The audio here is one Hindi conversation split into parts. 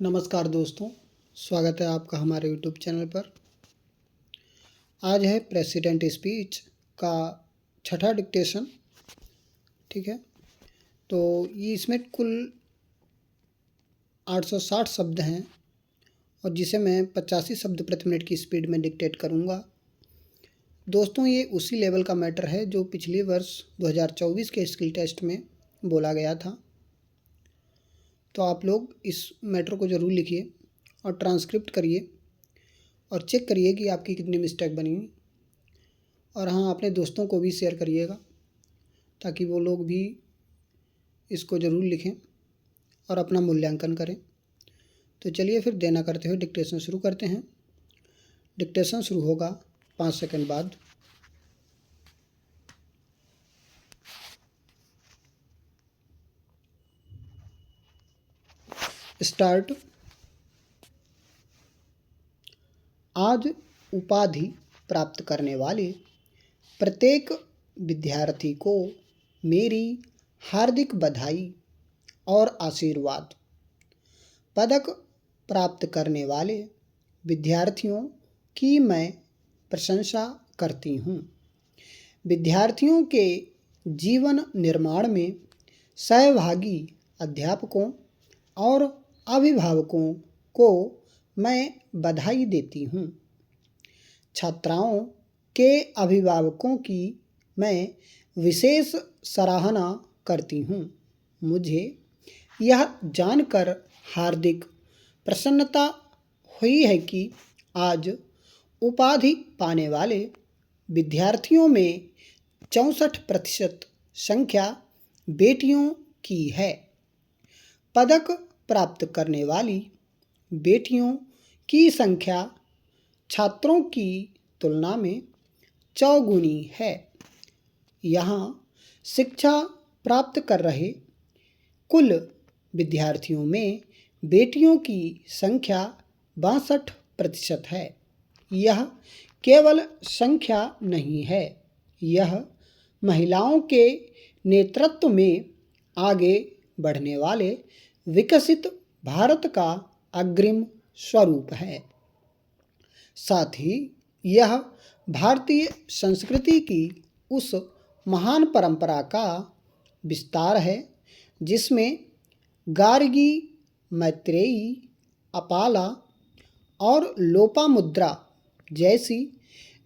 नमस्कार दोस्तों, स्वागत है आपका हमारे यूट्यूब चैनल पर। आज है प्रेसिडेंट स्पीच का छठा डिक्टेशन। ठीक है, तो ये इसमें कुल 860 शब्द हैं और जिसे मैं 85 शब्द प्रति मिनट की स्पीड में डिक्टेट करूँगा। दोस्तों, ये उसी लेवल का मैटर है जो पिछले वर्ष 2024 के स्किल टेस्ट में बोला गया था। तो आप लोग इस मैटर को ज़रूर लिखिए और ट्रांसक्रिप्ट करिए और चेक करिए कि आपकी कितनी मिस्टेक बनी। और हाँ, अपने दोस्तों को भी शेयर करिएगा ताकि वो लोग भी इसको ज़रूर लिखें और अपना मूल्यांकन करें। तो चलिए फिर देना करते हुए डिक्टेशन शुरू करते हैं। डिक्टेशन शुरू होगा 5 सेकंड बाद। स्टार्ट। आज उपाधि प्राप्त करने वाले प्रत्येक विद्यार्थी को मेरी हार्दिक बधाई और आशीर्वाद। पदक प्राप्त करने वाले विद्यार्थियों की मैं प्रशंसा करती हूँ। विद्यार्थियों के जीवन निर्माण में सहभागी अध्यापकों और अभिभावकों को मैं बधाई देती हूँ। छात्राओं के अभिभावकों की मैं विशेष सराहना करती हूँ। मुझे यह जानकर हार्दिक प्रसन्नता हुई है कि आज उपाधि पाने वाले विद्यार्थियों में 64% संख्या बेटियों की है। पदक प्राप्त करने वाली बेटियों की संख्या छात्रों की तुलना में चौगुनी है। यहाँ शिक्षा प्राप्त कर रहे कुल विद्यार्थियों में बेटियों की संख्या 62% है। यह केवल संख्या नहीं है, यह महिलाओं के नेतृत्व में आगे बढ़ने वाले विकसित भारत का अग्रिम स्वरूप है। साथ ही यह भारतीय संस्कृति की उस महान परंपरा का विस्तार है जिसमें गार्गी, मैत्रेयी, अपाला और लोपामुद्रा जैसी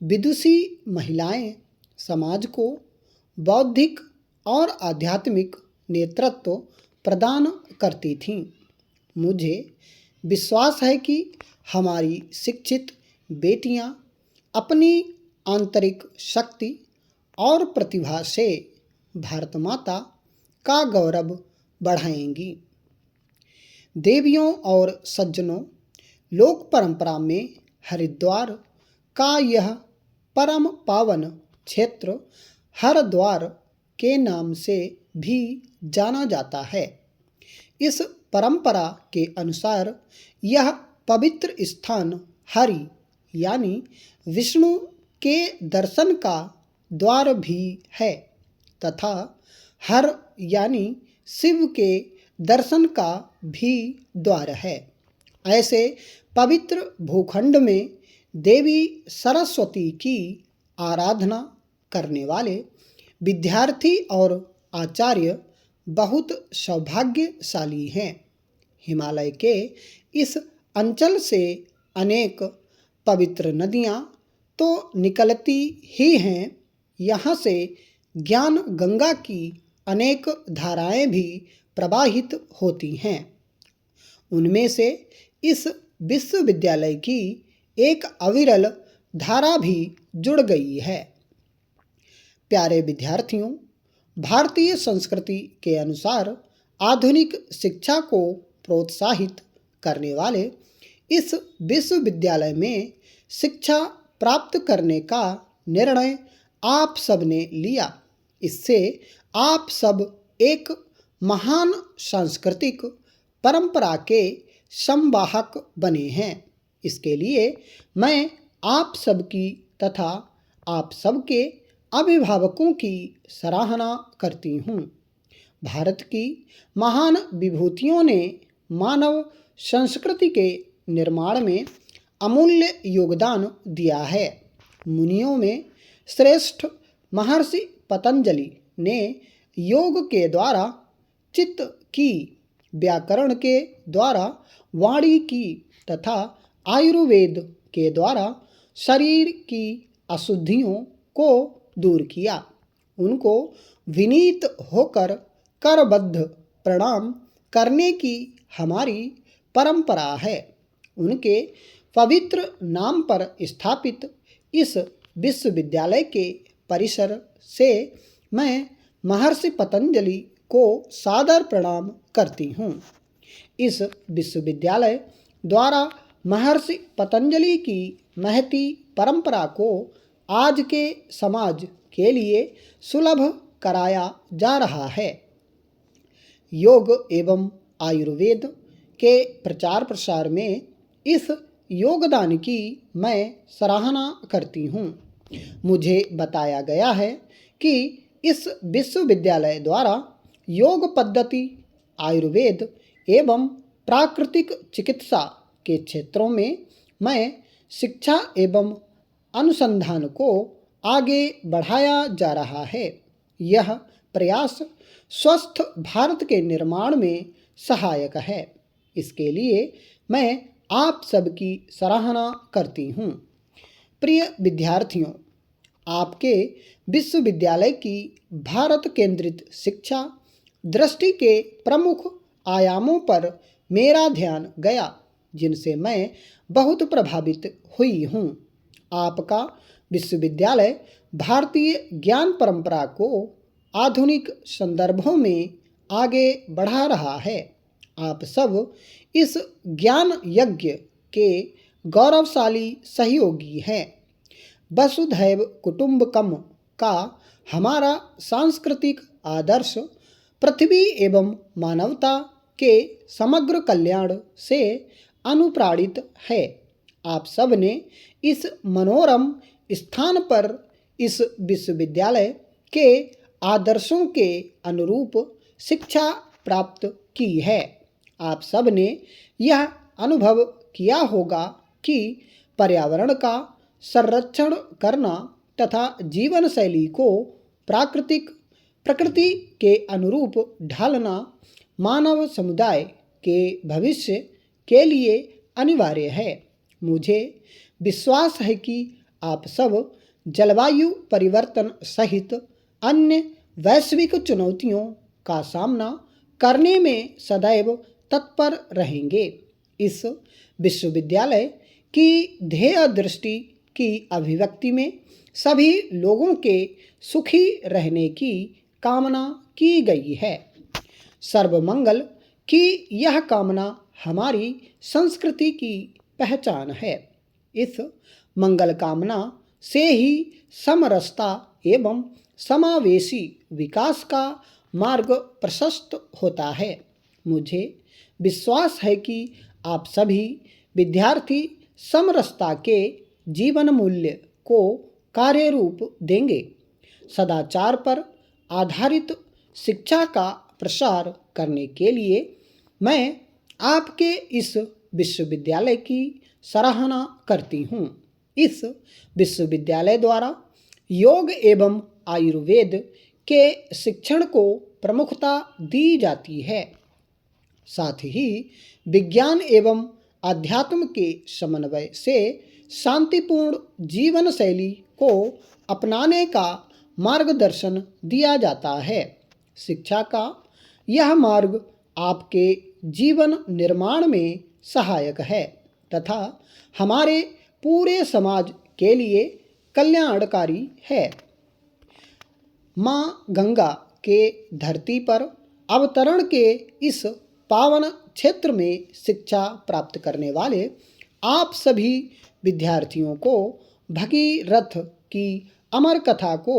विदुषी महिलाएं समाज को बौद्धिक और आध्यात्मिक नेतृत्व प्रदान करती थीं। मुझे विश्वास है कि हमारी शिक्षित बेटियां अपनी आंतरिक शक्ति और प्रतिभा से भारत माता का गौरव बढ़ाएंगी। देवियों और सज्जनों, लोक परंपरा में हरिद्वार का यह परम पावन क्षेत्र हरद्वार के नाम से भी जाना जाता है। इस परंपरा के अनुसार यह पवित्र स्थान हरि यानी विष्णु के दर्शन का द्वार भी है तथा हर यानी शिव के दर्शन का भी द्वार है। ऐसे पवित्र भूखंड में देवी सरस्वती की आराधना करने वाले विद्यार्थी और आचार्य बहुत सौभाग्यशाली हैं। हिमालय के इस अंचल से अनेक पवित्र नदियाँ तो निकलती ही हैं, यहाँ से ज्ञान गंगा की अनेक धाराएं भी प्रवाहित होती हैं। उनमें से इस विश्वविद्यालय की एक अविरल धारा भी जुड़ गई है। प्यारे विद्यार्थियों, भारतीय संस्कृति के अनुसार आधुनिक शिक्षा को प्रोत्साहित करने वाले इस विश्वविद्यालय में शिक्षा प्राप्त करने का निर्णय आप सब ने लिया। इससे आप सब एक महान सांस्कृतिक परंपरा के संवाहक बने हैं। इसके लिए मैं आप सबकी तथा आप सबके अभिभावकों की सराहना करती हूँ। भारत की महान विभूतियों ने मानव संस्कृति के निर्माण में अमूल्य योगदान दिया है। मुनियों में श्रेष्ठ महर्षि पतंजलि ने योग के द्वारा चित्त की, व्याकरण के द्वारा वाणी की तथा आयुर्वेद के द्वारा शरीर की अशुद्धियों को दूर किया। उनको विनीत होकर करबद्ध प्रणाम करने की हमारी परंपरा है। उनके पवित्र नाम पर स्थापित इस विश्वविद्यालय के परिसर से मैं महर्षि पतंजलि को सादर प्रणाम करती हूँ। इस विश्वविद्यालय द्वारा महर्षि पतंजलि की महती परंपरा को आज के समाज के लिए सुलभ कराया जा रहा है। योग एवं आयुर्वेद के प्रचार प्रसार में इस योगदान की मैं सराहना करती हूँ। मुझे बताया गया है कि इस विश्वविद्यालय द्वारा योग पद्धति, आयुर्वेद एवं प्राकृतिक चिकित्सा के क्षेत्रों में मैं शिक्षा एवं अनुसंधान को आगे बढ़ाया जा रहा है। यह प्रयास स्वस्थ भारत के निर्माण में सहायक है। इसके लिए मैं आप सबकी सराहना करती हूँ। प्रिय विद्यार्थियों, आपके विश्वविद्यालय की भारत केंद्रित शिक्षा दृष्टि के प्रमुख आयामों पर मेरा ध्यान गया, जिनसे मैं बहुत प्रभावित हुई हूँ। आपका विश्वविद्यालय भारतीय ज्ञान परंपरा को आधुनिक संदर्भों में आगे बढ़ा रहा है। आप सब इस ज्ञान यज्ञ के गौरवशाली सहयोगी हैं। वसुधैव कुटुंबकम का हमारा सांस्कृतिक आदर्श पृथ्वी एवं मानवता के समग्र कल्याण से अनुप्राणित है। आप सब ने इस मनोरम स्थान पर इस विश्वविद्यालय के आदर्शों के अनुरूप शिक्षा प्राप्त की है। आप सब ने यह अनुभव किया होगा कि पर्यावरण का संरक्षण करना तथा जीवन शैली को प्रकृति के अनुरूप ढालना मानव समुदाय के भविष्य के लिए अनिवार्य है। मुझे विश्वास है कि आप सब जलवायु परिवर्तन सहित अन्य वैश्विक चुनौतियों का सामना करने में सदैव तत्पर रहेंगे। इस विश्वविद्यालय की ध्येय दृष्टि की अभिव्यक्ति में सभी लोगों के सुखी रहने की कामना की गई है। सर्वमंगल की यह कामना हमारी संस्कृति की पहचान है। इस मंगल कामना से ही समरसता एवं समावेशी विकास का मार्ग प्रशस्त होता है। मुझे विश्वास है कि आप सभी विद्यार्थी समरसता के जीवन मूल्य को कार्य रूप देंगे। सदाचार पर आधारित शिक्षा का प्रसार करने के लिए मैं आपके इस विश्वविद्यालय की सराहना करती हूँ। इस विश्वविद्यालय द्वारा योग एवं आयुर्वेद के शिक्षण को प्रमुखता दी जाती है। साथ ही विज्ञान एवं अध्यात्म के समन्वय से शांतिपूर्ण जीवन शैली को अपनाने का मार्गदर्शन दिया जाता है। शिक्षा का यह मार्ग आपके जीवन निर्माण में सहायक है तथा हमारे पूरे समाज के लिए कल्याणकारी है। माँ गंगा के धरती पर अवतरण के इस पावन क्षेत्र में शिक्षा प्राप्त करने वाले आप सभी विद्यार्थियों को भगीरथ की अमर कथा को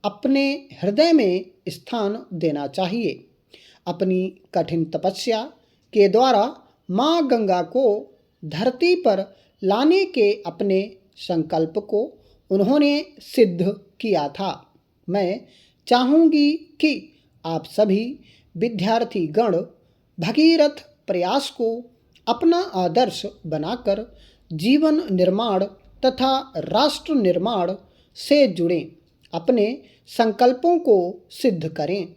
अपने हृदय में स्थान देना चाहिए। अपनी कठिन तपस्या के द्वारा माँ गंगा को धरती पर लाने के अपने संकल्प को उन्होंने सिद्ध किया था। मैं चाहूँगी कि आप सभी विद्यार्थी गण भगीरथ प्रयास को अपना आदर्श बनाकर जीवन निर्माण तथा राष्ट्र निर्माण से जुड़े अपने संकल्पों को सिद्ध करें।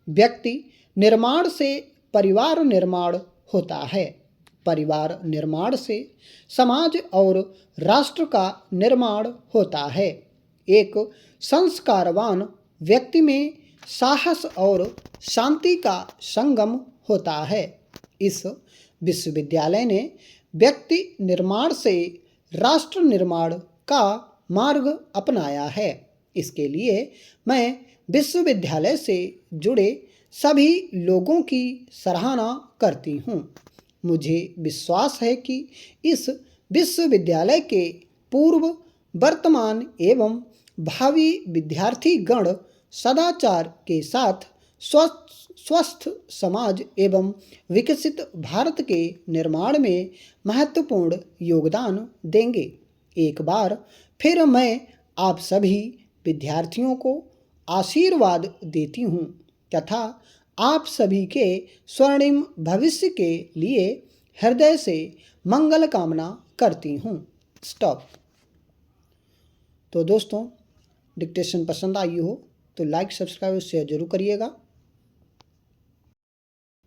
व्यक्ति निर्माण से परिवार निर्माण होता है, परिवार निर्माण से समाज और राष्ट्र का निर्माण होता है। एक संस्कारवान व्यक्ति में साहस और शांति का संगम होता है। इस विश्वविद्यालय ने व्यक्ति निर्माण से राष्ट्र निर्माण का मार्ग अपनाया है। इसके लिए मैं विश्वविद्यालय से जुड़े सभी लोगों की सराहना करती हूँ। मुझे विश्वास है कि इस विश्वविद्यालय के पूर्व, वर्तमान एवं भावी विद्यार्थी गण सदाचार के साथ स्वस्थ समाज एवं विकसित भारत के निर्माण में महत्वपूर्ण योगदान देंगे। एक बार फिर मैं आप सभी विद्यार्थियों को आशीर्वाद देती हूँ तथा आप सभी के स्वर्णिम भविष्य के लिए हृदय से मंगल कामना करती हूँ। स्टॉप। तो दोस्तों, डिक्टेशन पसंद आई हो तो लाइक, सब्सक्राइब और शेयर जरूर करिएगा।